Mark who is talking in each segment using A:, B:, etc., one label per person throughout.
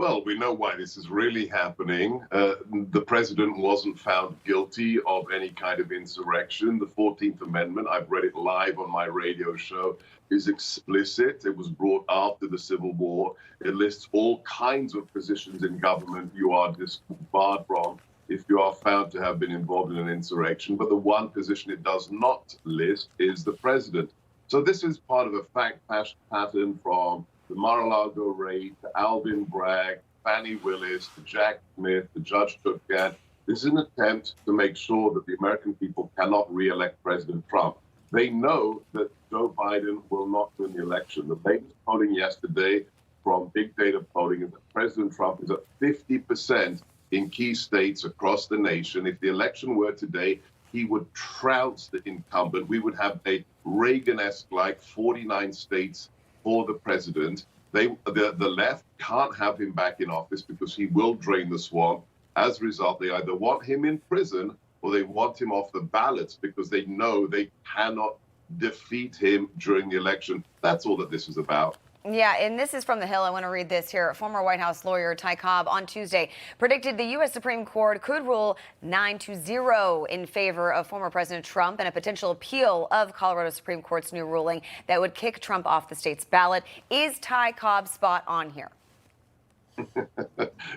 A: Well, we know why this is really happening. The president wasn't found guilty of any kind of insurrection. The 14th Amendment, I've read it live on my radio show, is explicit. It was brought after the Civil War. It lists all kinds of positions in government you are disbarred from if you are found to have been involved in an insurrection. But the one position it does not list is the president. So this is part of a fact pattern from the Mar-a-Lago raid, to Alvin Bragg, Fannie Willis, to Jack Smith, to Judge Cookgan. This is an attempt to make sure that the American people cannot re-elect President Trump. They know that Joe Biden will not win the election. The latest polling yesterday from big data polling is that President Trump is at 50% in key states across the nation. If the election were today, he would trounce the incumbent. We would have a Reagan-esque like 49 states for the president. The left can't have him back in office because he will drain the swamp. As a result, they either want him in prison or they want him off the ballots because they know they cannot defeat him during the election. That's all that this is about.
B: Yeah, and this is from The Hill. I want to read this here. Former White House lawyer Ty Cobb on Tuesday predicted the U.S. Supreme Court could rule 9-0 in favor of former President Trump and a potential appeal of Colorado Supreme Court's new ruling that would kick Trump off the state's ballot. Is Ty Cobb spot on here?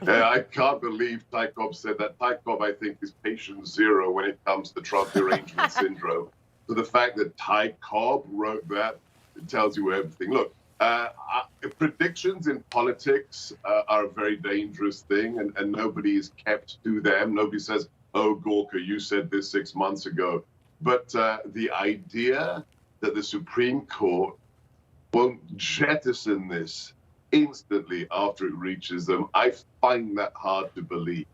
A: I can't believe Ty Cobb said that. Ty Cobb, I think, is patient zero when it comes to Trump derangement syndrome. So the fact that Ty Cobb wrote that, it tells you everything. Look, predictions in politics are a very dangerous thing, and nobody is kept to them. Nobody says, oh, Gorka, you said this 6 months ago. But the idea that the Supreme Court won't jettison this instantly after it reaches them, I find that hard to believe,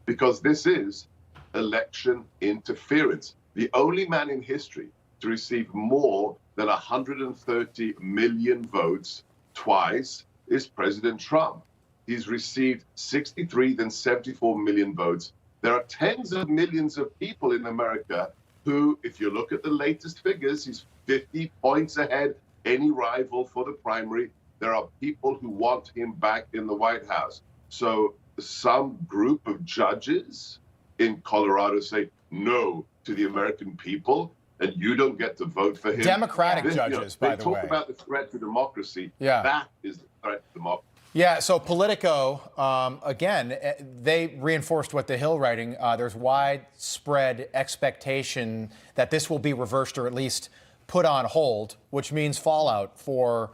A: because this is election interference. The only man in history to receive more than 130 million votes twice is President Trump. He's received 63, then 74 million votes. There are tens of millions of people in America who, if you look at the latest figures, he's 50 points ahead any rival for the primary. There are people who want him back in the White House. So some group of judges in Colorado say no to the American people, and you don't get to vote for him.
C: Democratic judges, by the way.
A: They talk about the threat to democracy.
C: Yeah.
A: That is the threat to democracy.
C: Yeah, so Politico, again, they reinforced what The Hill writing. There's widespread expectation that this will be reversed or at least put on hold, which means fallout for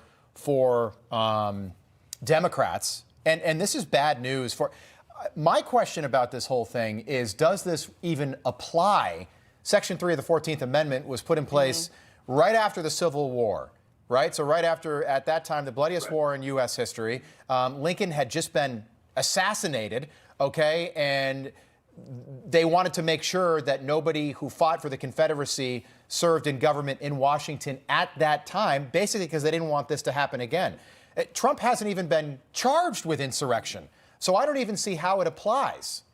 C: Democrats. And this is bad news for... My question about this whole thing is, does this even apply? Section 3 of the 14th Amendment was put in place right after the Civil War, right? So right after, at that time, the bloodiest war in U.S. history. Lincoln had just been assassinated, okay? And they wanted to make sure that nobody who fought for the Confederacy served in government in Washington at that time, basically because they didn't want this to happen again. Trump hasn't even been charged with insurrection, so I don't even see how it applies.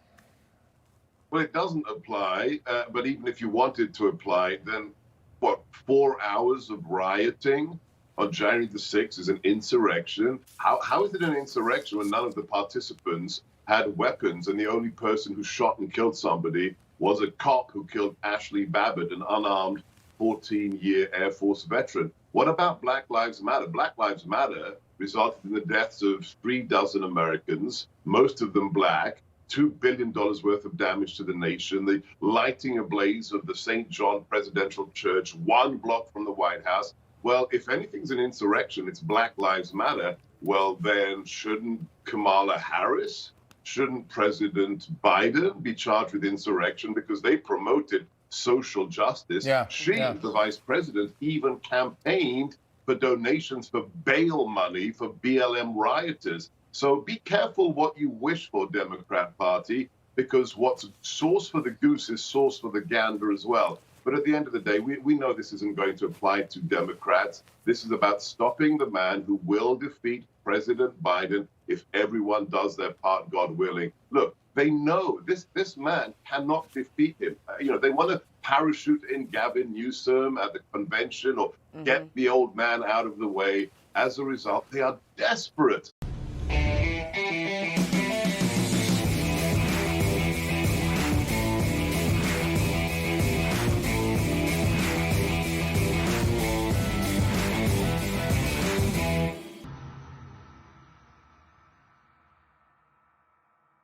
A: Well, it doesn't apply, but even if you wanted to apply, then what, 4 hours of rioting on January the 6th is an insurrection? How is it an insurrection when none of the participants had weapons and the only person who shot and killed somebody was a cop who killed Ashley Babbitt, an unarmed 14-year Air Force veteran? What about Black Lives Matter? Black Lives Matter resulted in the deaths of 36 Americans, most of them black, $2 billion worth of damage to the nation, the lighting ablaze of the St. John Presidential Church 1 block from the White House. Well, if anything's an insurrection, it's Black Lives Matter. Well, then shouldn't Kamala Harris, shouldn't President Biden be charged with insurrection because they promoted social justice? The vice president, even campaigned for donations for bail money for BLM rioters. So be careful what you wish for, Democrat Party, because what's sauce for the goose is sauce for the gander as well. But at the end of the day, we know this isn't going to apply to Democrats. This is about stopping the man who will defeat President Biden if everyone does their part, God willing. Look, they know this man cannot defeat him. They want to parachute in Gavin Newsom at the convention or get the old man out of the way. As a result, they are desperate